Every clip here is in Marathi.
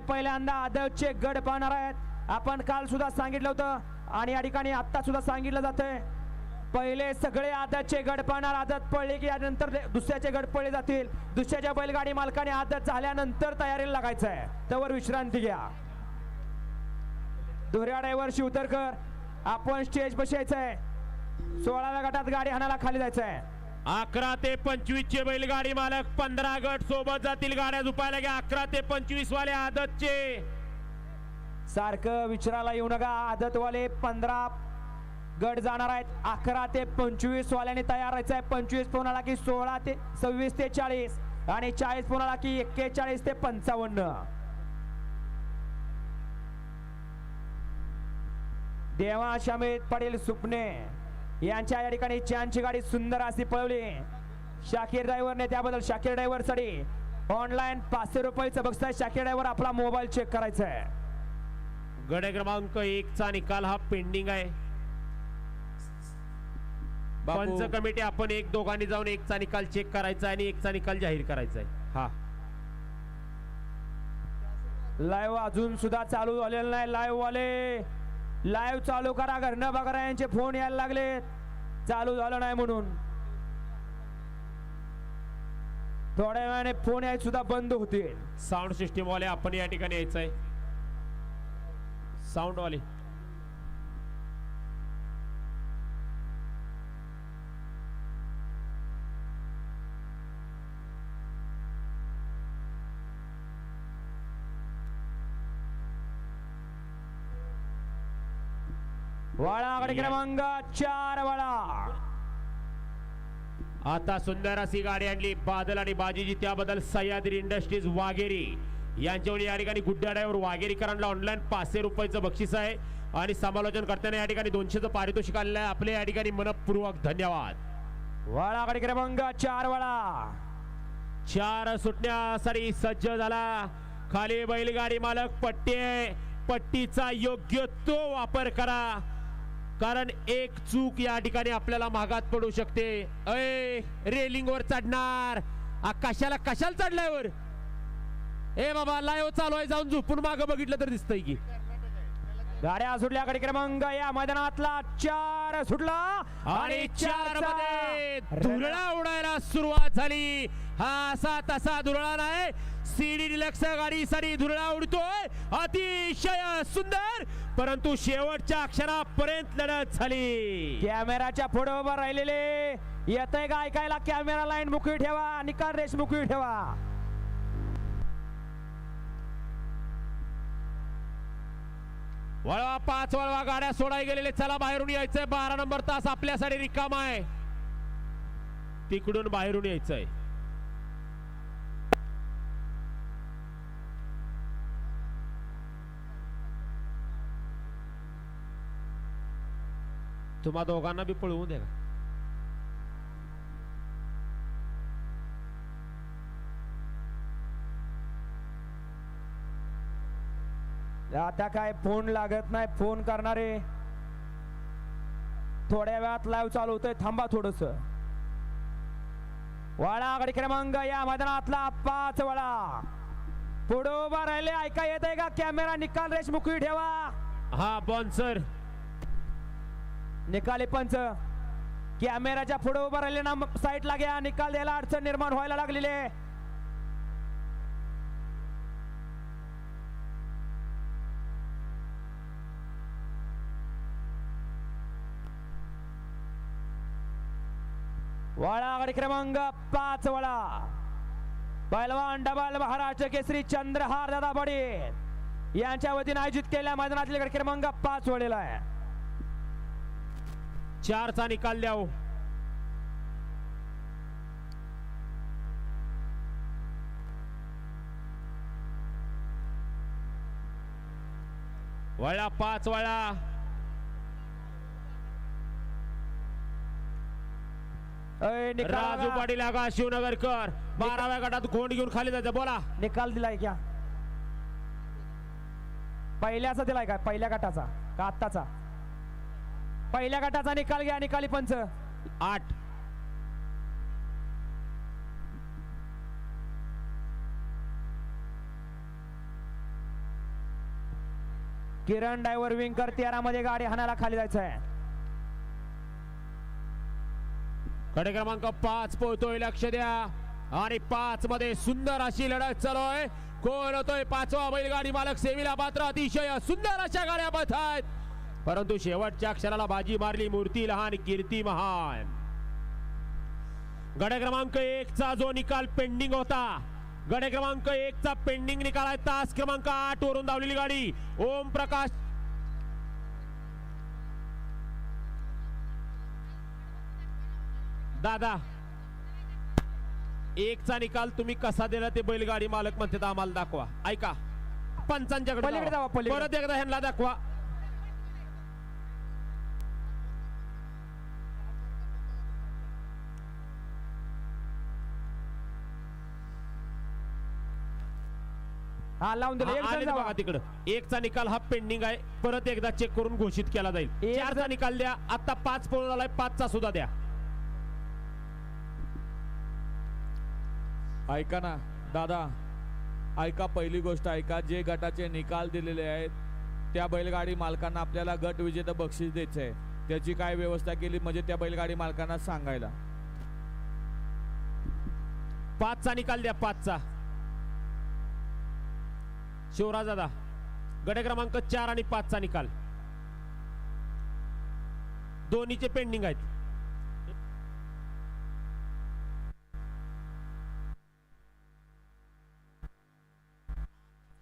पहिल्यांदा आदतचे गट पाहणार आहेत। आपण काल सुद्धा सांगितलं होतं आणि या ठिकाणी आता सुद्धा सांगितलं जातंय, पहिले सगळे आदतचे गट पाहणार, आदत पडले की यानंतर दुसऱ्याचे गट पडले जातील। दुसऱ्याच्या बैलगाडी मालकाने आदत झाल्यानंतर तयारीला लागायचं आहे, त्यावर विश्रांती घ्या। दुऱ्या ड्रायव्हर शिवतरकर आपण स्टेज बसायचंय, 16व्या गटात गाडी हाणाला खाली जायचंय। 11 ते 25 चे बैलगाडी मालक 15 गट सोबत जातील, गाड्या झुपायला घ्या। 11 ते 25 वाले आदतचे सारखं विचारायला येऊ नका, आदतवाले 15 गट जाणार आहेत। 11 ते 25 वाल्याने तयार राहायचं आहे। 25 पोनाला की 16 ते 26 ते 40 आणि 40 पोनाला की 41 ते 55। देवा शामित पडेल सुपणे यांच्या या ठिकाणी चांची गाडी सुंदर अशी पळवली शाकीर ड्रायव्हरने, त्याबद्दल शाकीर ड्रायव्हर साठी ऑनलाईन 500 रुपयाचं बक्षीस आहे। शाकीर ड्रायव्हर आपला मोबाईल चेक करायचा आहे। गड क्रमांक 1 चा निकाल हा पेंडिंग आहे। पंच कमिटी आपण एक दोघांनी जाऊन 1 चा निकाल चेक करायचा आणि 1 चा निकाल जाहीर करायचा आहे। हा लाईव्ह अजून सुद्धा चालू झालेलं नाही। लाईव्ह वाले लाईव्ह चालू करा, घरनं बघा, यांचे फोन यायला लागले, चालू झालं नाही म्हणून। थोड्या वेळाने फोन यायचे सुद्धा बंद होतील। साऊंड सिस्टीम वाले आपण या ठिकाणी यायचं आहे, साऊंड वाले। वाळा गाडी क्रमांक 4 वाळा। आता सुंदर अशी गाडी आणली बादल आणि बाजीजी, त्याबद्दल सह्याद्री इंडस्ट्रीज वाघेरी यांच्यावर या ठिकाणी गुड्डा ड्रायव्हर वाघेरीकरांना ऑनलाईन 500 रुपयाचं बक्षीस आहे आणि समालोचन करताना या ठिकाणी 200चं पारितोषिक आलेलं आहे। आपले या ठिकाणी मनपूर्वक धन्यवाद। वाळा गाडी क्रमांक 4 वाळा 4 सुटण्यासाठी सज्ज झाला। खाली बैलगाडी मालक पट्टीचा योग्य तो वापर करा, कारण एक चूक या ठिकाणी आपल्याला महागात पडू शकते। रेलिंग वर चढणार, कशाला चढलाय वर? ए बाबा लाईव्ह चालू आहे, जाऊन झोपून मागं बघितलं तर दिसतंय की। गाड्या सुटल्या गाडी क्रमांक या मैदानातला 4 सुटला आणि 4 मध्ये धुरळा उडायला सुरुवात झाली। हा असा तसा धुरळा नाही, सीडी डिलक्स गाडीसाठी धुरळा उडतोय, अतिशय सुंदर, परंतु शेवटच्या क्षणापर्यंत लढत झाली। कॅमेराच्या पुढे उभं राहिलेले येतंय का ऐकायला? कॅमेरा लाईन मोकळी ठेवा, निकाल रेष मोकळी ठेवा। वळवा 5 वळवा, गाड्या सोडाय गेलेले, चला बाहेरून यायचंय। 12 नंबर तास आपल्यासाठी रिकामा आहे, तिकडून बाहेरून यायचंय। तुम्हा दोघांना बी पळवून द्या। आता काय फोन लागत नाही, फोन करणारे थोड्या वेळात लाईव्ह चालू होतंय, थांबा थोडस। वाळा गाडी क्रमांक या मैदानातला 5 वाळा पुढे उभा राहिले, ऐका येत आहे का? कॅमेरा निकाल रेष मोकळी ठेवा। हा बॉन्सर निकाली पंच कॅमेराच्या पुढे उभा राहिले ना, साईडला घ्या, निकाल द्यायला अडचण निर्माण व्हायला लागलेली आहे। वाळा गाडी क्रमांक 5 वाळा पहिलवान डबल महाराष्ट्र केसरी चंद्रहार दादा पाटील यांच्या वतीने आयोजित केलेल्या मैदानातले गाडी क्रमांक 5 वळलेला आहे। 4 चा निकाल द्याव। वळा 5 वळा राजू पाटील आगा शिवनगरकर 12व्या गटात गोंड घेऊन खाली जायचं। बोला निकाल दिलाय क्या? पहिल्याचा दिलाय का? पहिल्या गटाचा का आत्ताचा? पहिल्या गटाचा निकाल घ्या, निकाली पंच 8। किरण ड्रायव्हर विंग करते यारामध्ये गाडी हाणायला खाली जायचं आहे. कडे क्रमांक 5 पोहतोय, लक्ष द्या. आणि 5 मध्ये सुंदर अशी लढत चालू आहे. कोण होतोय 5वा बैलगाडी मालक सेमीला पात्र. अतिशय सुंदर अशा गाड्या पळत आहेत, परंतु शेवटच्या क्षणाला बाजी मारली मूर्ती लहान कीर्ती महान. गड क्रमांक 1 चा जो निकाल पेंडिंग होता, गड क्रमांक 1 चा पेंडिंग निकाल आहे. तास क्रमांक 8 वरून धावलेली गाडी ओम प्रकाश दादा. 1 चा निकाल तुम्ही कसा दिला ते बैलगाडी मालक म्हणतात आम्हाला दाखवा. ऐका, पंचांच्याकडे पलीकडे जावा, पलीकडे. परत एकदा ह्यांना दाखवा. हा लावून दिलं. एक जण जावा. बघा तिकडं 1 चा निकाल हा पेंडिंग आहे, परत एकदा चेक करून घोषित केला जाईल. 4 चा निकाल द्या. आता 5 पूर्ण झालाय, 5 चा सुद्धा द्या. ऐका ना दादा, ऐका, पहिली गोष्ट ऐका, जे गटाचे निकाल दिलेले आहेत त्या बैलगाडी मालकांना आपल्याला गट विजेता बक्षीस द्यायचं आहे. त्याची काय व्यवस्था केली म्हणजे त्या बैलगाडी मालकांना सांगायला. 5 चा निकाल द्या. 5 चा शिवराज दादा. गट क्रमांक 4 आणि 5 चा निकाल दोन्हीचे पेंडिंग आहेत.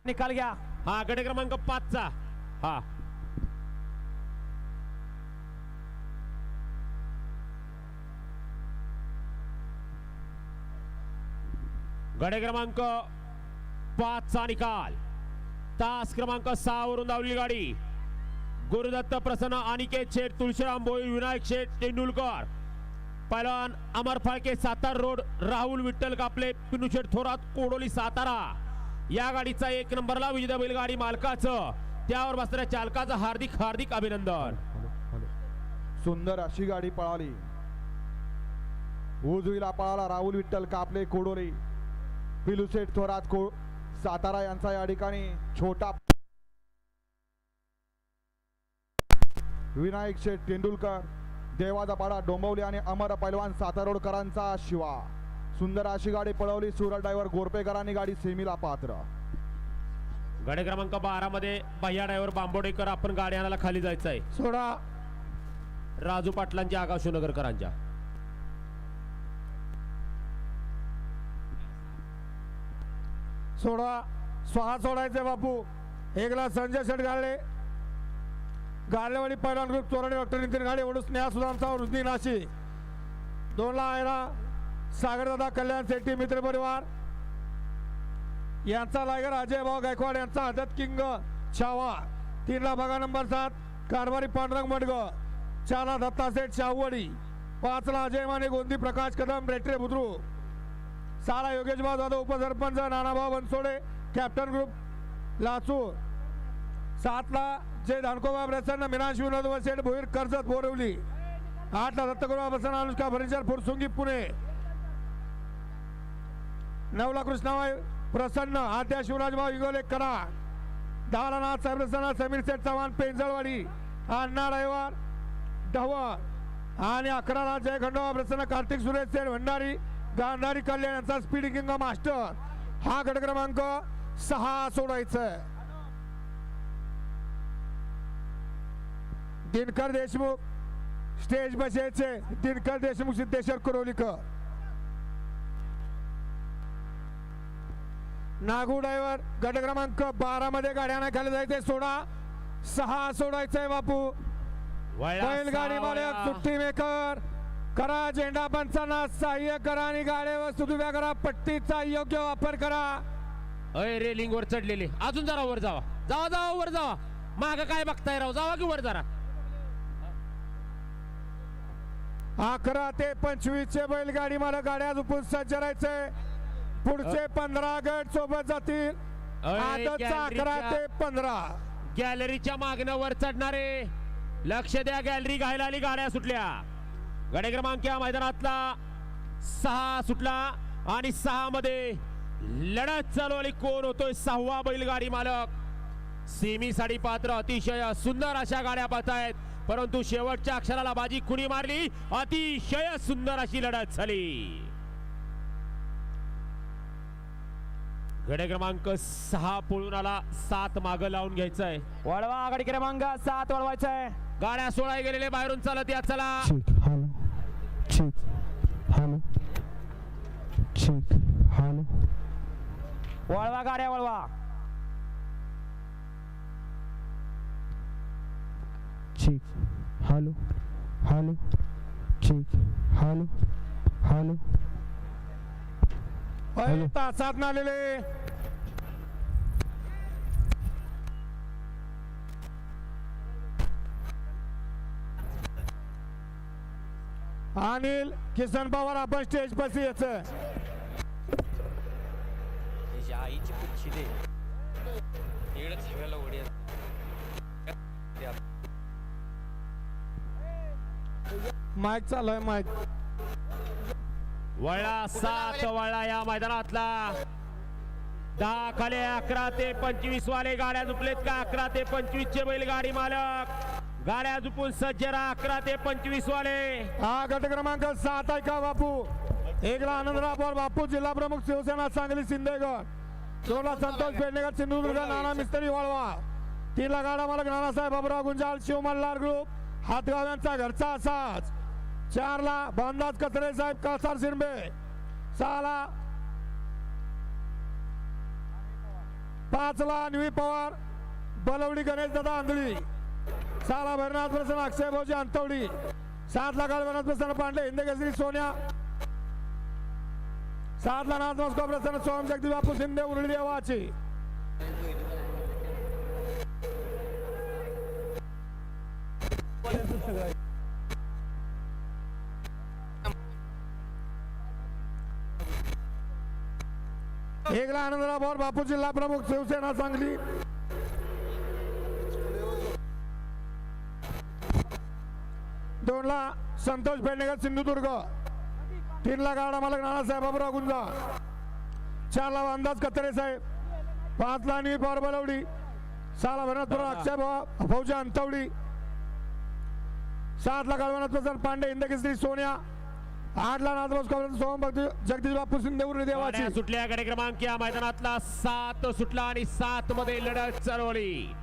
निकाल घ्या. हा गट क्रमांक 5 चा. हा गट क्रमांक 5 चा निकाल. तास क्रमांक 6 वरून धावलेली गाडी गुरुदत्त प्रसन्न, अनिकेत शेठ, तुळशीराम भोई, विनायक शेठ तेंडुलकर, पैलवान अमर फाळके, सातारा रोड, राहुल विठ्ठल कापले, पिनू शेठ थोरात, कोडोली, सातारा. या गाडीचा 1 नंबरला विजेता बैलगाडी मालकाचं, त्यावर बसणाऱ्या चालकाचं हार्दिक हार्दिक अभिनंदन. सुंदर अशी गाडी पळाली. उजवीला पळाला राहुल विठ्ठल कापले, कोडोली, पिलुसेठ थोरात, सातारा यांचा या ठिकाणी छोटा विनायक शेठ तेंडुलकर, देवाचा पाडा डोंबवली आणि अमर पैलवान सातारोडकरांचा शिवा. सुंदर अशी गाडी पळवली. सूरज ड्रायव्हर गोरपेकरांनी गाडी सेमीला पात्र. गाडी क्रमांक 12 मध्ये भैया ड्रायव्हर बांबोडेकर, आपण गाडी आणायला खाली जायचं आहे. सोडा. राजू पाटलांच्या, आगाव शिवनगरकरांच्या. सोडा. स्वहा सोडायचे बापू. 1 ला संजय शेठ गाडले, गाडलेवाडी पैलवान ग्रुप, चोराडे डॉक्टर नितीन गाडे, ओढूस स्नेहा सुधांचा, रुजनी नाशी. 2 ला आयरा सागरदादा कल्याण शेट्टी मित्र परिवार यांचा लायगर अजय भाऊ गायकवाड यांचा आदत किंग छावा. 3 ला बघा नंबर 7 कारभारी पांडुरंग मडग. 4 ला दत्ता सेठ शाहूवाडी. 5 ला अजय माने गोंदी, प्रकाश कदम, रेट्रे बुद्रुक. 6 ला योगेश भाऊ जाधव, उपसरपंच, नानाभाऊ बनसोडे, कॅप्टन ग्रुप लाचूर. 7 ला जय धानकोबा प्रसन्न, मीनाक्षी विनोद सेठ भोईर, कर्जत, बोरवली. 8 ला दत्तगुरू प्रसन्न, अनुष्का फर्निचर, फुरसुंगी, पुणे. 9 ला कृष्णाबाई प्रसन्न, आद्या शिवराज भाऊ इंगोले, कराड. 10 ला नाथ साहेब प्रसन्न, समीर सेठ चव्हाण, पेंजळवाडी, अण्णा ड्रायव्हर ढवळ. आणि 11 ला जय खंडोबा प्रसन्न, कार्तिक सुरेश सेठ भंडारी, गांधारी कल्याण यांचा स्पीड किंग मास्टर. हा गट क्रमांक 6 सोडायचा. दिनकर देशमुख स्टेज बसायचे. दिनकर देशमुख, सिद्धेश्वर कुरोलीकर. नागू ड्रायव्हर गट क्रमांक 12 मध्ये गाड्यांना खाली जायचे. 6 सोडायचंय बापू. बैलगाडी मालक, सुट्टी मेकर करा, झेंडा पंचांना सहाय्य करा आणि गाड्यावर सुदुव्या करा. पट्टीचा योग्य वापर करा. अय रेलिंग वर चढलेले, अजून जरा वर जावा. जावा जावा वर जावा. माग काय बघताय राव, जावा की वर जरा. 11 ते 25 चे बैलगाडी मालक गाड्या झुपून सज्ज राहायचे. पुढचे 15 गट सोबत जातील. आदतचा 11 ते 15. गॅलरीच्या मागणं वर चढणारे, लक्ष द्या. गॅलरी घायला आली, गाड्या सुटल्या. गाडी क्रमांक या मैदानातला 6 सुटला आणि 6 मध्ये लढत चालू आली. कोण होतोय 6वा बैलगाडी मालक. सेमीसाठी पात्र अतिशय सुंदर अशा गाड्या पाहत आहेत, परंतु शेवटच्या अक्षराला बाजी कुणी मारली, अतिशय सुंदर अशी लढत झाली. गडे क्रमांक 6 पळून आला, 7 मागं लावून घ्यायचंय. वळवा आघाडी क्रमांक 7 वळवायचा आहे. गाड्या 16 गेलेले बाहेरून चालत या, चला. वळवा गाड्या वळवा. Hello hello check hello hello होय, तासात ना आलेले अनिल किसन पवार आपण स्टेज पाशी यायचं. आईची पुच्छी दे इकडे सगळ्याला उडी माईक चालू आहे माईक. वळला 7 वळला या मैदानातला. 10 खाली 11 ते 25 वाले गाड्या झुपलेत का? 11 ते 25 चे बैलगाडी मालक गाड्या झुपून सज्ज राहा. 11 ते 25 वाले. हा गट क्रमांक 7 आहे का बापू? एकला आनंदराव पवार बापू, जिल्हा प्रमुख शिवसेना सांगली सिंधेगड. 2ला संतोष पेडणेकर सिंधुदुर्ग, नाना मिस्त्री वाळवा. 3ला गाडा मालक नानासाहेब बाबुराव गुंजाळ शिव मल्हार ग्रुप हातगाव यांचा घरचा असाच. 4ला भानदास कचरे साहेब कासार शिरबे. 6ला 5ला निवी पवार बलवडी गणेश दादा आंधळी. 6ला भैरनाथ प्रसन्न अक्षय भाऊजी अंतवडी. 7ला गणनाथ प्रसन्न पांडे हिंदकेसरी सोन्या. 7ला नाथ मस्को प्रसन्न सोहम जगदीश बापू शिंदे उरळी देवाची. एकला आनंदराव पवार बापू, जिल्हा प्रमुख शिवसेना सांगली. 2ला संतोष पेडणेकर सिंधुदुर्ग. 3ला गाडा मालक नानासाहेब बाबुराव गुंजा. 4ला अंदाज कत्तरे साहेब. 5ला निवी पवार बलवडी. 6ला भरनाथपुरा अक्षय भाऊजी अंतवडी. 7ला गळवनाथ प्रसन्न पांडे हिंदकेसरी सोन्या. 8ला नाथ सोहम जगदीश बापू शिंदे उरळी देवाची. गाड्या सुटल्या. गडे क्रमांक या मैदानातला 7 सुटला आणि 7 मध्ये लढत चालवली.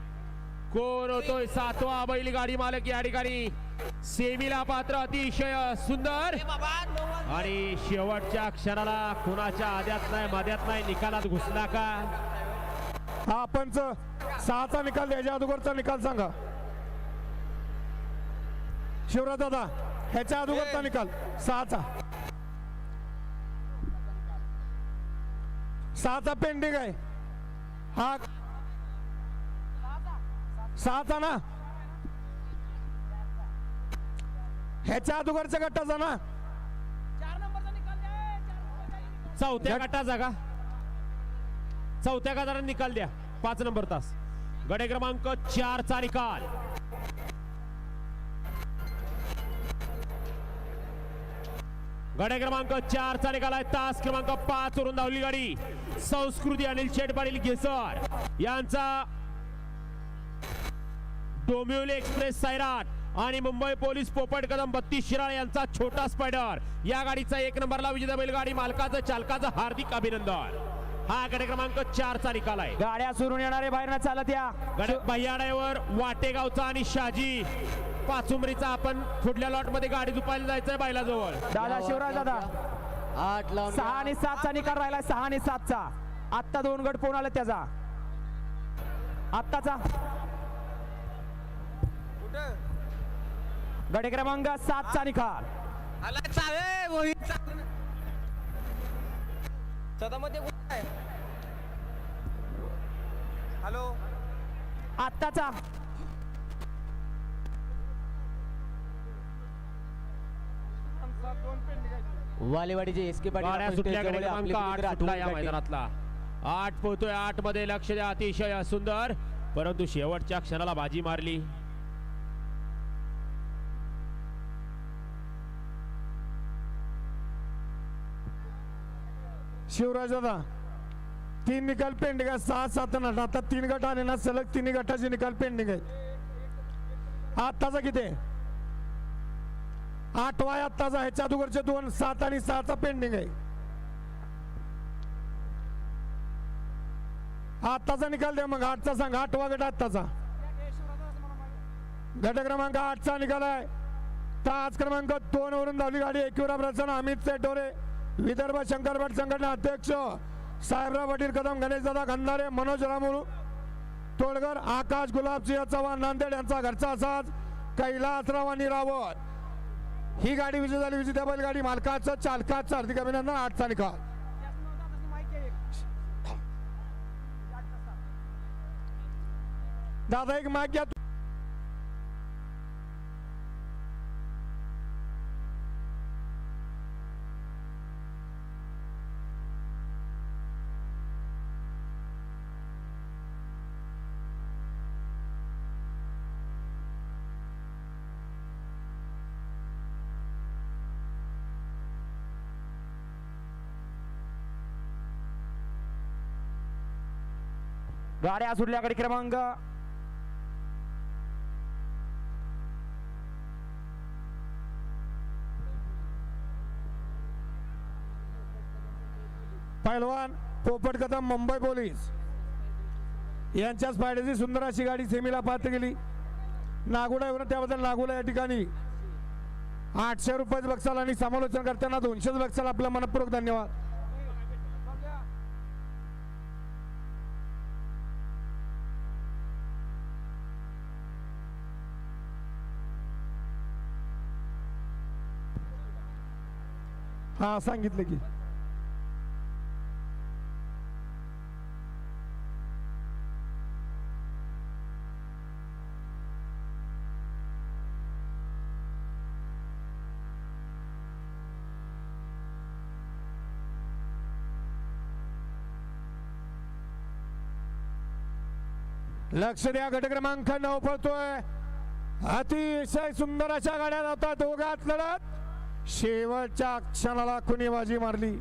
कोण होतोय 7वा बैलगाडी मालक या ठिकाणी? सेमीला पात्र अतिशय सुंदर आणि शेवटच्या क्षणाला कुणाच्या आद्यात नाही मध्यात नाही निकालात घुसला का? हा पंच 6चा निकाल द्यायच्या अगोदरचा निकाल सांगा शिवराज दादा. ह्याच्या अगोदरचा निकाल 6चा पेंडिंग आहे. हा 6चा ना, ह्याच्या अगोदरच्या गटाचा ना. चौथ्या गटाचा का? चौथ्या गटाला निकाल द्या. 5 नंबर तास. गडे क्रमांक 4चा निकाल. गडे क्रमांक 4चा निकाल आहे. तास क्रमांक 5 वरून धावली गाडी संस्कृती अनिल शेठ पाटील घेसर यांचा डोंबिवली एक्सप्रेस सैराट आणि मुंबई पोलीस पोपट कदम 32 शिराळे यांचा छोटा स्पायडर. या गाडीचा 1 नंबरला विजेता बैलगाडी मालकाचं चालकाचं हार्दिक अभिनंदन. हा गडे क्रमांक 4चा निकाल आहे. गाड्या सुरून येणारे बाहेरनं चालत या. भैयाड्यावर वाटेगावचा आणि शाजी पाचुंबरीचा आपण पुढल्या लॉट मध्ये गाडी झुपायला जायचंय बैलाजवळ. दादा शिवराज दादा 8 लावून 6 आणि 7चा निकाल राहिला. 6 आणि 7चा आत्ता 2 गट पोहून आले त्याचा आत्ताचा. गडे क्रमांक 7चा निकाल. हॅलो आत्ताचा वालेवाडीचे एस के पाटील गाड्या आपण सुटल्या. स्टेजवर गडे क्रमांक आपले 8 सुटला या आठवण मैदानातला. 8 पोहतोय. 8 मध्ये लक्ष द्या. अतिशय सुंदर परंतु शेवटच्या क्षणाला बाजी मारली. शिवराज दादा तीन निकाल पेंडिंग आहे 6, 7 आणि 8. आता 3 गट आले ना सलग 3 गटाचे निकाल पेंडिंग आहेत. आत्ताचा किती आहे? 8वा आहे आत्ताचा. ह्याच्या अगोदरचे 2 7 आणि 6चा पेंडिंग आहे. आत्ताचा निकाल द्या मग. 8चा सांग. 8वा गट आत्ताचा. गट क्रमांक 8चा निकाल आहे. तास क्रमांक 2 वरून धावली गाडी एकविरा प्रसन्न अमित सेठोरे विदर्भ शंकरपट संघटना अध्यक्ष साहेबराव पाटील कदम गणेशदादा खंदारे मनोज रामू तोडकर आकाश गुलाबसिंह चव्हाण नांदेड यांचा घरचा साज कैलासराव आणि रावत ही गाडी विजय झाली. विजेत्या बैलगाडी मालकाचं चालकाचं हार्दिक अभिनंदन. 8चा निकाल. दादा एक माग घ्या. गाड्या सुटल्या गाडी क्रमांक पैलवान पोपट कदम मुंबई पोलीस यांच्याच फायद्याची सुंदर अशी गाडी सेमीला पात्र गेली. नागोडा त्याबद्दल नागोडा या ठिकाणी 800 रुपये बक्षाला आणि समालोचन करताना 200 बक्षाला आपला मनपूर्वक धन्यवाद. हा सांगितलं की लक्ष द्या. गट क्रमांक 9 पळतोय. अतिशय सुंदर अशा गाड्या धावतात. दोघात लढत. शेवटच्या क्षणाला कुणी बाजी मारली.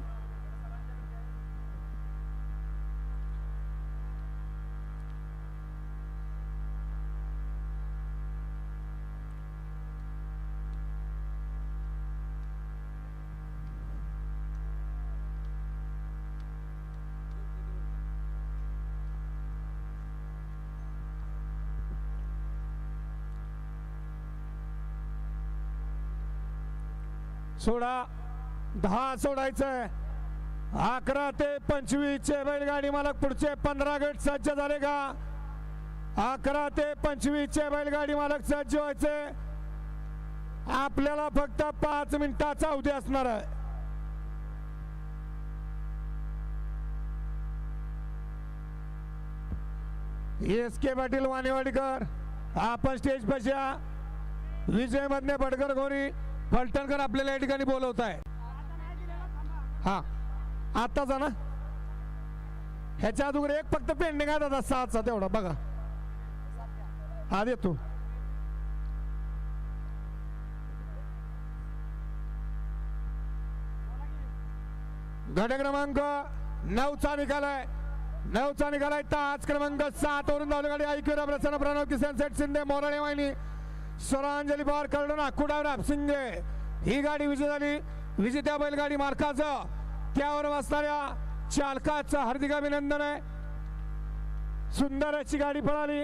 सोडा 10 सोडायचंय. 11 ते 25 चे बैलगाडी मालक पुढचे 15 गट सज्ज झाले का? 11 ते 25 चे बैलगाडी मालक सज्ज व्हायचे. आपल्याला फक्त 5 मिनिटाचा अवधी असणार आहे. SK पाटील वाणेवाडीकर आपण स्टेज पाशी. विजय मधने बडकर घोरी फलटणकर आपल्याला या ठिकाणी बोलवत आहे. हा आत्ताचा ना ह्याच्या अगोदर एक फक्त पेंडिंग आहे दादा 6चा तेवढा बघा. हा देतो. गट क्रमांक 9चा निकाल आहे. 9चा निकाल आहे. तास क्रमांक 7 वरून धावली गाडी ऐकूया प्रसन्न प्रणव किसन सेठ शिंदे मोराळे वाहिनी स्वरांजली पवार कळडून आकुडावर आपसिंगे ही गाडी विजय झाली. विजेत्या बैलगाडी मालकाचं त्यावर बसणाऱ्या चालकाचं हार्दिक अभिनंदन आहे. सुंदर अशी गाडी पळाली.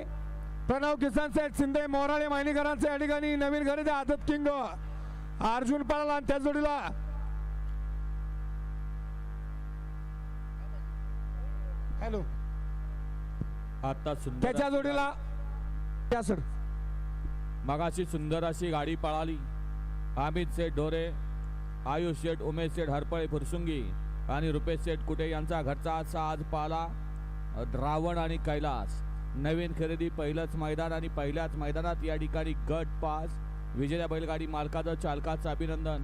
प्रणव किसन सेठ शिंदे मोराळे मायनीकरांचे या ठिकाणी नवीन खरेदी आदत किंग अर्जुन पळाला आणि त्या जोडीला हॅलो आता सुंदर त्याच्या जोडीला त्या सर मगाशी सुंदर अशी गाडी पळाली. अमित शेठ ढोरे, आयुष शेठ, उमेश शेठ हरपळे फुरसुंगी आणि रुपेश शेठ कुटे यांचा घरचा साज पाला. रावण आणि कैलास नवीन खरेदी पहिलंच मैदान आणि पहिल्याच मैदानात या ठिकाणी गट पास. विजेत्या बैलगाडी मालकाचं चालकाचं अभिनंदन.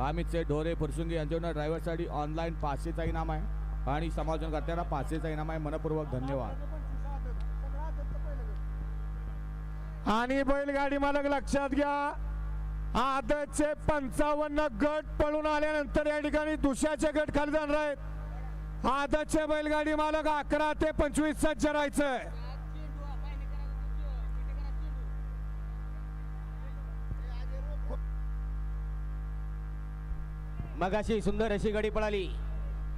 अमित शेठ ढोरे फुरसुंगी यांच्याकडून ड्रायव्हरसाठी ऑनलाईन 500चा इनाम आहे आणि समालोचन करताना 500चा इनाम आहे. मनपूर्वक धन्यवाद. आणि बैलगाडी मालक लक्षात घ्या. आदतचे 55 गट पळून आल्यानंतर या ठिकाणी दुसऱ्याचे गट खाली जाणार आहेत. आदतचे बैलगाडी मालक 11 ते 25 सज्ज राहायचंय. मगाशी सुंदर अशी गाडी पळाली.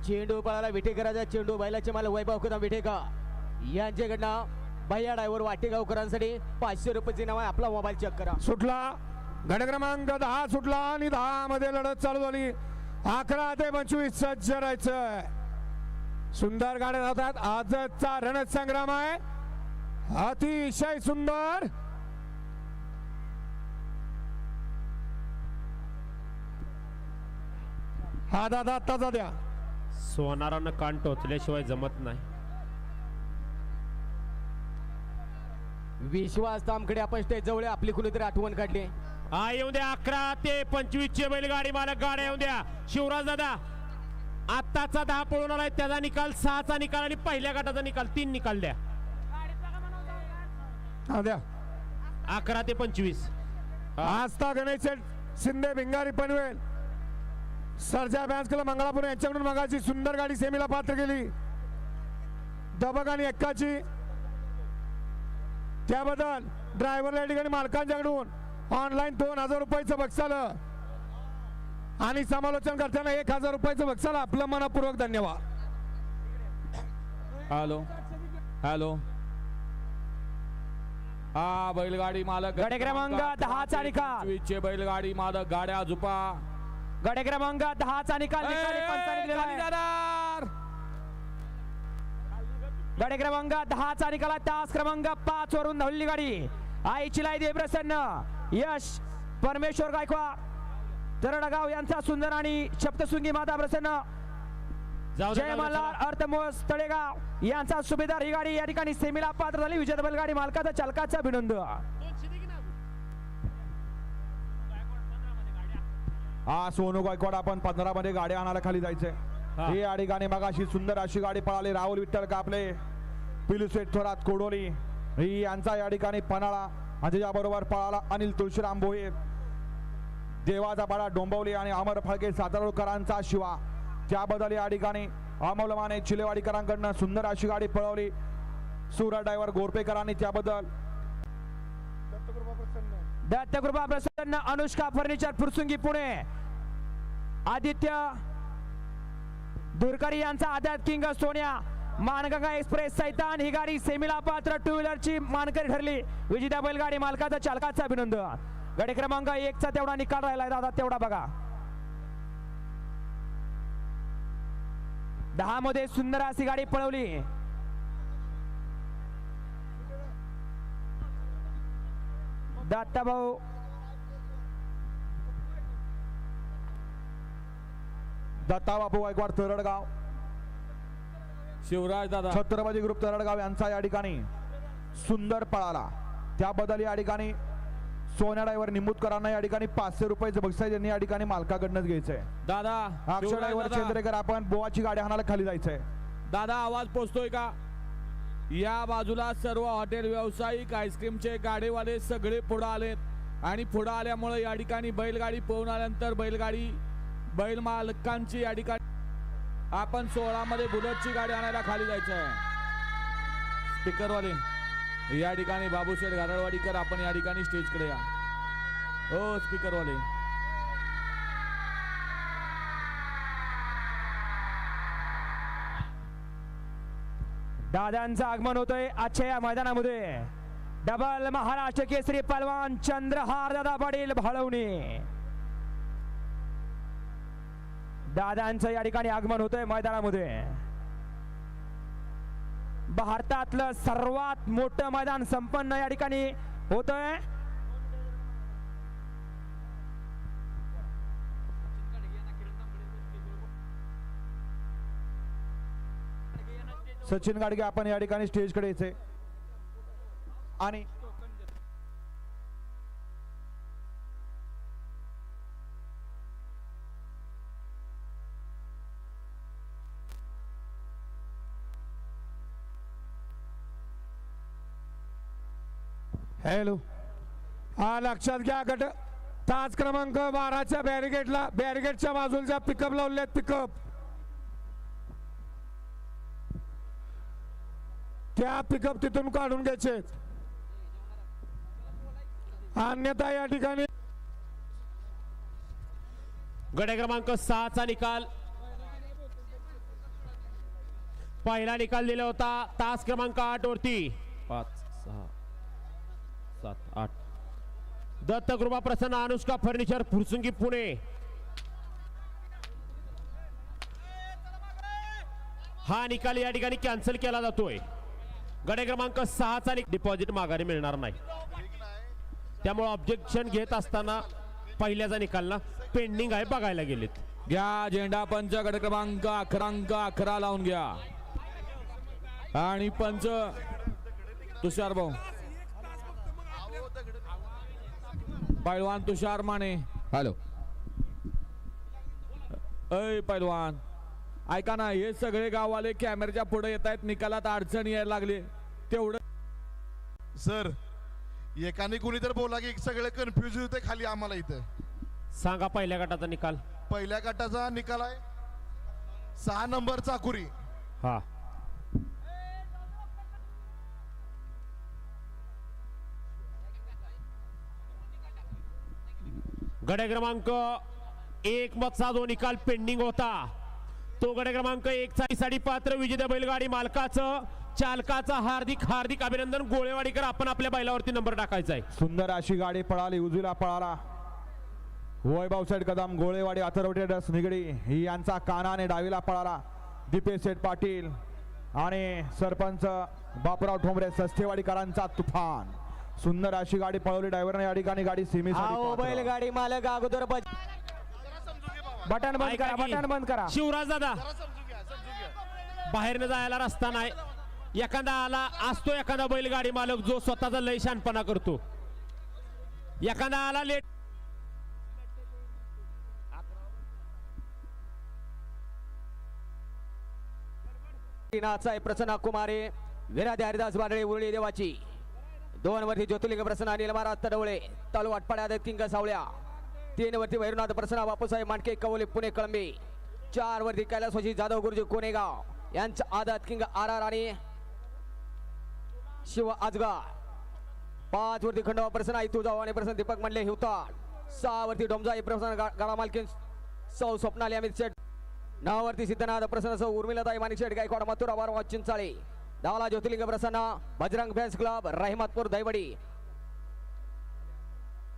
चेंडू पळाला विटेकराचा चेंडू बैलाचे मालक वैभव कदम विटेकर यांच्याकडनं भैया ड्रायव्हर वाटेगावकरांसाठी 500 रुपयाचे नाव आहे. आपला मोबाईल चेक करा. सुटला गट क्रमांक 10 सुटला आणि 10 मध्ये लढत चालू झाली. 11 ते 25 सज्ज राहायचंय. सुंदर गाड्या जातात. आजचा रणसंग्राम आहे अतिशय सुंदर. हा दादा आत्ताचा द्या. सोनारानं कान टोचल्याशिवाय जमत नाही. विश्वास तामकडे आपण स्टेज जवळ आपली कुणीतरी आठवण काढली. हा येऊ द्या. 11 ते 25 चे बैलगाडी मालक गाड्या येऊ द्या. शिवराज दादा आत्ताचा 10 पळून आलाय. त्याचा निकाल 6 चा निकाल आणि पहिल्या गटाचा निकाल 3 निकाल द्या. हा द्या. 11 ते 25. आस्था गणेश शिंदे भिंगारी पनवेल सरजा बँस क्लब मंगळापूर यांच्याकडून मगाची सुंदर गाडी सेमीला पात्र केली. दबक आणि एक्काची त्याबद्दल ड्रायव्हरला या ठिकाणी मालकांच्याकडून ऑनलाईन 2000 रुपयाचं बक्षाल आणि समालोचन करताना 1000 रुपयाचं बक्षाल. आपलं मनपूर्वक धन्यवाद. Hello hello. हा बैलगाडी मालक गट क्रमांक 10 चा निकाल. 25 चे बैलगाडी मालक गाड्या झुपा. गट क्रमांक 10 चा निकाल निकाली पंचांनी दिलेला आहे. गट क्रमांक 10 चा निकाल आहे. तास क्रमांक 5 वरून धावलेली गाडी आईची लाई देव प्रसन्न यश परमेश्वर गायकवाड तरडगाव यांचा सुंदर आणि सप्तशृंगी माता प्रसन्न जय मल्हार अर्थमोस तळेगाव यांचा सुभेदार ही गाडी या ठिकाणी सेमीला पात्र झाली. विजेता बैलगाडी मालकाचा चालकाचा अभिनंदन. हा सोनू गायकवाड आपण 15 मध्ये गाडी आणायला खाली जायचंय. ही या ठिकाणी मगाशी सुंदर अशी गाडी पळाली. राहुल विठ्ठल कापले पिलुसेठ थोरात कोडोली ही यांचा या ठिकाणी पन्हाळा आणि त्याबरोबर पळाला अनिल तुळशीराम भोये देवाचा पाडा डोंबवली आणि अमर फळके सातारोडकरांचा शिवा. त्याबद्दल या ठिकाणी अमोल माने चिलेवाडीकरांकडनं सुंदर अशी गाडी पळवली. सूरज ड्रायव्हर गोरपेकरांनी त्याबद्दल दत्तकृपा प्रसन्न अनुष्का फर्निचर फुरसुंगी पुणे आदित्य दुरकरी यांचा आद्यात किंग सोन्या मानगंगा एक्सप्रेस सैतान ही गाडी सेमीला पात्र 2 व्हीलरची मानकरी ठरली. विजेत्या बैलगाडी मालकाचा चालकाचा अभिनंदन. गट क्रमांक 1 चा तेवढा निकाल राहिलाय दादा तेवढा बघा. 10 मध्ये सुंदर अशी गाडी पळवली. दत्ताभाऊ दत्ता बापू गायकवाड तरडगाव शिवराज दादा छत्रपती ग्रुप तरडगाव यांचा या ठिकाणी सुंदर पळाला. त्याबद्दल या ठिकाणी सोन्या ड्रायव्हर निमुतकरांना या ठिकाणी 500 रुपयाचं बक्षीस त्यांनी या ठिकाणी मालकाकडनंच घ्यायचंय. दादा अक्षय शिवराज ड्रायव्हर दादा. चंद्रेकर आपण बोवाची गाडी हाणायला खाली जायचंय. दादा आवाज पोचतोय का? या बाजूला सर्व हॉटेल व्यावसायिक आईस्क्रीमचे गाडेवाले सगळे पुढे आलेत आणि पुढे आल्यामुळे या ठिकाणी बैलगाडी पळून आल्यानंतर बैल मालकांची या ठिकाणी आपण 16 मध्ये बुलेटची गाडी आणायला खाली जायचं आहे. स्पीकरवाले या ठिकाणी बाबूशेठ गारळवाडीकर आपण या ठिकाणी स्टेजकडे या. हो स्पीकरवाले दादांचं आगमन होतोय आजच्या या मैदानामध्ये. डबल महाराष्ट्र केसरी पलवान चंद्रहार दादा पाटील भाळवणी दादांचं या ठिकाणी आगमन होतंय मैदानामध्ये. भारतातलं सर्वात मोठं मैदान संपन्न या ठिकाणी होतंय. सचिन गाडगे आपण या ठिकाणी स्टेजकडे यायचे आणि हॅलो हा लक्षात घ्या. गट तास क्रमांक 12च्या बॅरिगेटच्या बाजूच्या पिकअप लावले. पिकअप त्या पिकअप तिथून काढून घ्यायचे, अन्यथा या ठिकाणी गट क्रमांक 6 चा निकाल पहिला निकाल दिला होता तास क्रमांक 8 वरती 5 6 7 8 दत्त कृपा प्रसन्न अनुष्का फर्निचर फुरसुंगी पुणे. हा निकाल या ठिकाणी कॅन्सल केला जातोय. गट क्रमांक 6 चा डिपॉझिट माघारी मिळणार नाही, त्यामुळे ऑब्जेक्शन घेत असताना पहिल्याचा निकाल ना पेंडिंग आहे बघायला गेलेत. घ्या झेंडा पंच गट क्रमांक 11 लावून घ्या आणि पंच तुषार भाऊ पैलवान तुषार माने. हॅलो अय पैलवान ऐका ना, हे सगळे गाववाले कॅमेऱ्याच्या पुढे येत आहेत, निकालात अडचण यायला लागली तेवढं. सर एकाने कोणी तर बोला की सगळे कन्फ्युज होते खाली आम्हाला इथं. सांगा पहिल्या गटाचा निकाल. पहिल्या गटाचा निकाल आहे 6 नंबर चाकुरी. हा गट क्रमांक 1 मधचा जो निकाल पेंडिंग होता तो गट क्रमांक 1 चा साठी पात्र विजेत्या बैलगाडी मालकाचं चालकाचा हार्दिक हार्दिक अभिनंदन. गोळेवाडीकर आपण आपल्या बैलावरती नंबर टाकायचा आहे. सुंदर अशी गाडी पळाली, उजवीला पळाला वैभव सेठ कदम, गोळेवाडी अथर्व ट्रेडर्स निगडी ही यांचा कानाने डावीला पळाला दीपेश सेठ पाटील आणि सरपंच बापूराव ठोंबरे सस्तेवाडीकरांचा तुफान. सुंदर अशी गाडी पळवली ड्रायव्हरने या ठिकाणी, गाडी आओ सीमेसाठी बैलगाडी मालक अगोदर बटन बंद करा, बटन बंद करा. शिवराज दादा बाहेरनं जायला रस्ता नाही. एखादा आला असतो एखादा बैलगाडी मालक जो स्वतःचा लय शानपणा करतो. एखादा आला लेट प्रसन्न कुमारे विराधे हरिदास बाडळे उरळी देवाची. 2 वरती ज्योतिर्लिंग प्रसन्न अनिल महाराज तडवळे तालु वाटपाड्या किंग सावळ्या. 3 वरती वैरुनाथ प्रसन्न बापूसाहेब मांडके कवले पुणे कळंबे. 4 वरती कैलासवासी जाधव गुरुजी कोणेगाव यांचा आदत किंग RR आणि शिव आजगार. 5 वरती खंडोबा प्रसन्न आई तुळजाव आणि प्रसन्न दीपक मंडले हिवताड. 6 वरती डोमजाई प्रसन्न गाडा मालकीन सौ स्वप्नाली अमित शेठ. 9 वरती सिद्धनाथ प्रसन्न सौ उर्मिलाताई माणिक शेठ गायकवाड मथुरा बारवा चिंचाळे. 10 ज्योतिर्लिंग प्रसन्न बजरंग फॅन्स क्लब रहिमतपूर दैवडी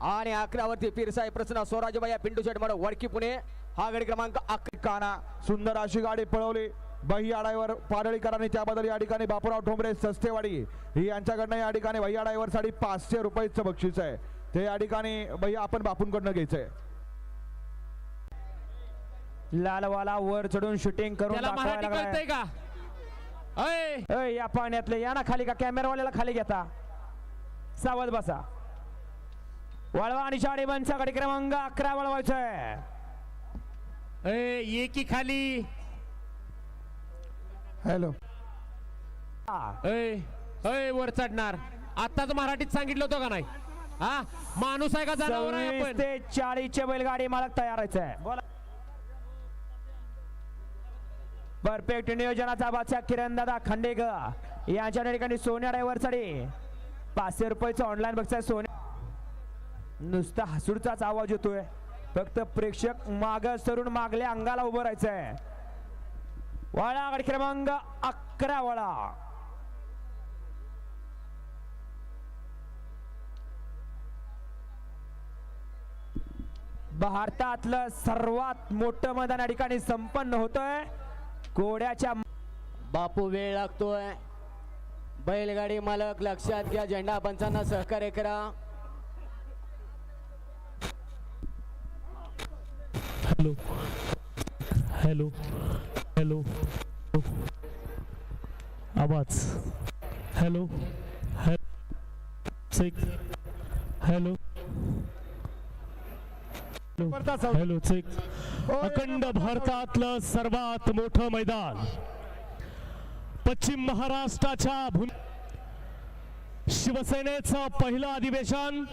आणि 11 वरती पीरसाहेब प्रसन्न स्वराजबाई पिंटू शेठ मड वडकी पुणे. हा गडी क्रमांक 11. काना सुंदर अशी गाडी पळवली भैया ड्रायव्हर पाडळीकरांनी, त्याबद्दल या ठिकाणी बापूराव ठोंबरे सस्तेवाडी ही यांच्याकडनं या ठिकाणी भैया ड्रायव्हर साठी 500 रुपयाचं बक्षीस आहे. ते या ठिकाणी भैया आपण बापूंकडनं घ्यायचंय. लालवाला वर चढून शूटिंग करून त्याला दाखवायला मराठी लागलाय. कळतंय का? अय अय, या पाण्यातले या ना खाली का, कॅमेरावाल्याला खाली घेता, सावध बसा. वळवा आणि शाडी बनचा गडी क्रमांक 11 वळवायचंय. अय ये की खाली. हॅलो अय अय वर चढणार. आताच मराठीत सांगितलं होतं का नाही? हा माणूस आहे का जनावर आहे 24 आपण? ते 40 चे बैलगाडी मालक तयार आहे. बोला. परफेक्ट नियोजनाचा बादशाह किरण दादा खांडेकर यांच्या ठिकाणी सोन्या ड्रायव्हर साठी 500 रुपयाचं ऑनलाईन बघताय. सोन्या नुसता हसूरचाच आवाज येतोय, फक्त प्रेक्षक माग सरून मागल्या अंगाला उभं राहायचंय. वळा गडी क्रमांक 11 वळा. भारतातलं सर्वात मोठं मैदान या ठिकाणी संपन्न होतंय. घोड्याच्या बापू वेळ लागतोय. बैलगाडी मालक लक्षात घ्या, झेंडा पंचांना सहकार्य करा. हॅलो हॅलो हॅलो आवाज. Hello check. Hello hello check. अखंड भारतातलं सर्वात मोठं मैदान, पश्चिम महाराष्ट्राच्या भूमी, शिवसेनेचं पहिलं अधिवेशन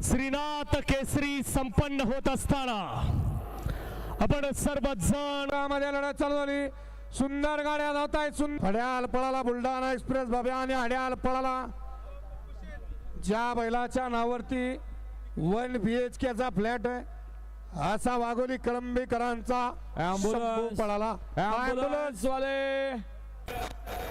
श्रीनाथ केसरी संपन्न होत असताना आपण सर्वजण मध्ये लढत चालू झाली. सुंदर गाड्या धावत आहेत. हड्याल पळाला बुलढाणा एक्सप्रेस भव्या आणि हड्याल पळाला ज्या बैलाच्या नावावरती 1 BHK चा फ्लॅट आहे असा वाघोली कळंबीकरांचा शंभू पळाला. ॲम्ब्युलन्स वाले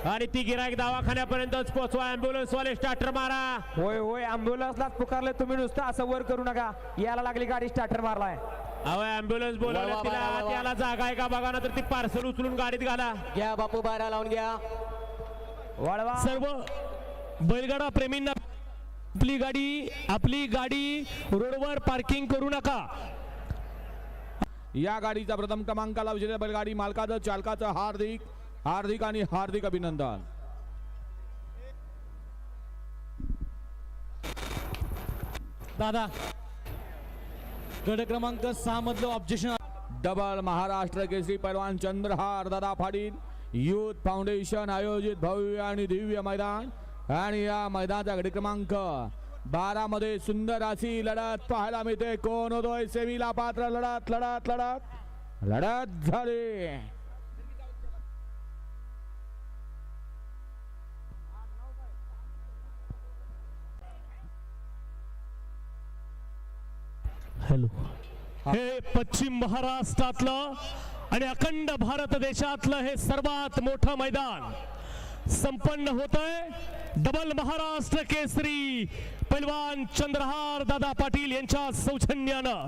आणि ती गिराईक दवाखान्यापर्यंत पोहोचवा. ॲम्ब्युलन्स वाले स्टार्टर मारा. होय होय ॲम्ब्युलन्सलाच पुकारले तुम्ही, नुसतं असं वर करू नका. याला लागली गाडी, स्टार्टर मारलाय. अहो ॲम्ब्युलन्स बोलवलं वळवा, तिला, वळवा. त्याला जागा आहे का बघा ना, तर ती पार्सल उचलून गाडीत घाला. घ्या बापू बाहेर लावून घ्या. वळवा. सर्व बैलगाडा प्रेमींना आपली गाडी रोडवर पार्किंग करू नका. या गाडीचा प्रथम क्रमांकाला विजेत्या बैलगाडी मालकाचं चालकाचं हार्दिक हार्दिक आणि हार्दिक अभिनंदन. दादा गट क्रमांक 6 मधलं ऑब्जेक्शन. डबल महाराष्ट्र केसरी पैलवान चंद्रहार दादा पाटील युथ फाउंडेशन आयोजित भव्य आणि दिव्य मैदान आणि या मैदानाचा गट क्रमांक 12 मध्ये सुंदर अशी लढत पाहायला मिळते. कोण होतोय सेमीला पात्र? लढत लढत लढत लढत झाली. हॅलो. हे पश्चिम महाराष्ट्रातलं आणि अखंड भारत देशातलं हे सर्वात मोठं मैदान संपन्न होतंय. डबल महाराष्ट्र केसरी पैलवान चंद्रहार दादा पाटील यांच्या सौजन्यानं,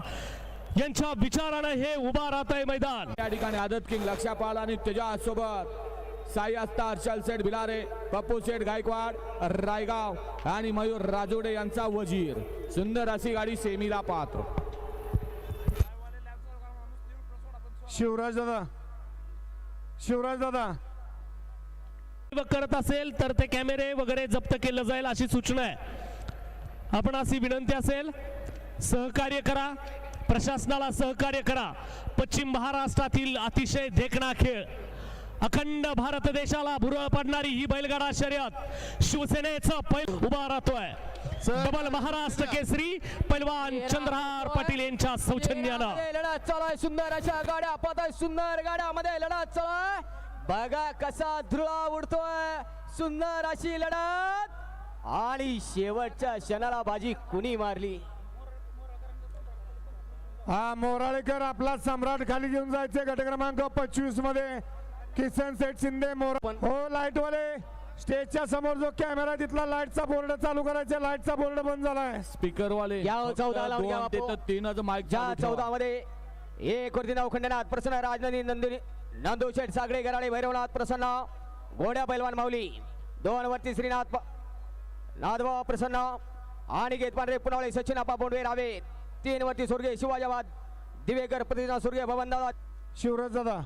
यांच्या विचारानं हे उभा राहत आहे मैदान. या ठिकाणी आदत किंग लक्षापाल आणि त्याच्यासोबत साई अस्ता, हर्षल सेठ भिलारे, पप्पू सेठ गायकवाड रायगाव आणि मयूर राजोडे यांचा वजीर. सुंदर अशी गाडी सेमीला पात्र. शिवराज दादा करत असेल तर ते कॅमेरे वगैरे जप्त केलं जाईल अशी सूचना आहे. आपण अशी विनंती असेल, सहकार्य करा, प्रशासनाला सहकार्य करा. पश्चिम महाराष्ट्रातील अतिशय देखणा खेळ, अखंड भारत देशाला भुरळ पडणारी ही बैलगाडा शर्यत शिवसेनेचा पैल उभा राहतोय. डबल महाराष्ट्र केसरी पैलवान चंद्रहार पाटील यांच्या सौजन्यानं लढत चालू आहे. सुंदर अशा गाड्या पाहताय, सुंदर गाड्यामध्ये लढत चालू आहे. बघा कसा धुळा उडतोय. सुंदर अशी लढत आणि शेवटच्या क्षणाला बाजी कुणी मारली? हा मोराळेकर आपला सम्राट खाली घेऊन जायचे. गट क्रमांक 25 मध्ये किसन सेठ शिंदे हो लाईट वाले स्टेजच्या समोर जो कॅमेरा तिथला लाईटचा बोर्ड चालू करायचा. लाईटचा बोर्ड बंद झालाय. स्पीकर वाले या 14 लावून घ्या बापू. 3च माईक ज्या 14 मध्ये एक वरती नाव खंडनाथ प्रसन्न राजनंदी नंदिनी नंदू शेठ सागडे गराडे भैरवनाथ प्रसन्न घोड्या पैलवान माऊली. 2 वरती श्रीनाथ नाथभाऊ प्रसन्न आणि गेत पांढरे पुनावळे सचिन आपा बोंडवे रावे. 3 वरती स्वर्गीय शिवाजाबाद दिवेकर प्रतिष्ठान स्वर्गीय भवनदादा. शिवराज दादा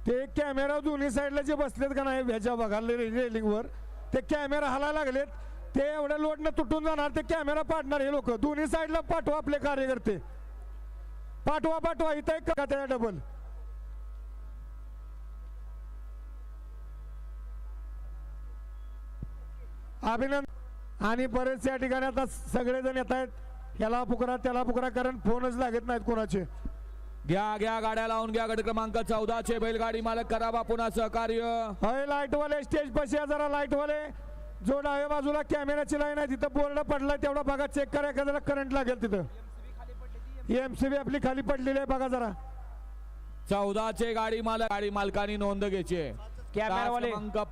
ते कॅमेरा दोन्ही साईडला जे बसलेत का नाही ह्याच्या बघाले रेलिंग वर, ते कॅमेरा हलायला लागलेत. ते एवढ्या लोडनं तुटून जाणार. ते कॅमेरा पाडणार हे लोक. दोन्ही साईडला पाठवा आपले कार्यकर्ते. पाठवा इथं एक का त्या डबल. अभिनंदन. आणि बरेच या ठिकाणी आता सगळेजण येत आहेत. याला पुकरा त्याला पुकरा, कारण फोनच लागत नाहीत कोणाचे. घ्या गाड्या लावून घ्या. गट क्रमांक 14 चे बैलगाडी मालक करावा पुन्हा सहकार्य. होय लाईट वाले स्टेज पाशी जरा लाईट वाले जो डाव्या बाजूला कॅमेराची लाईन आहे तिथं बोर्ड पडलाय तेवढा बघा, चेक करा एखाद्याला करंट लागेल तिथं. एमसीबी आपली खाली पडलेली आहे बघा जरा. 14 चे गाडी मालकांनी नोंद घ्यायची. कॅमेरावाले. क्रमांक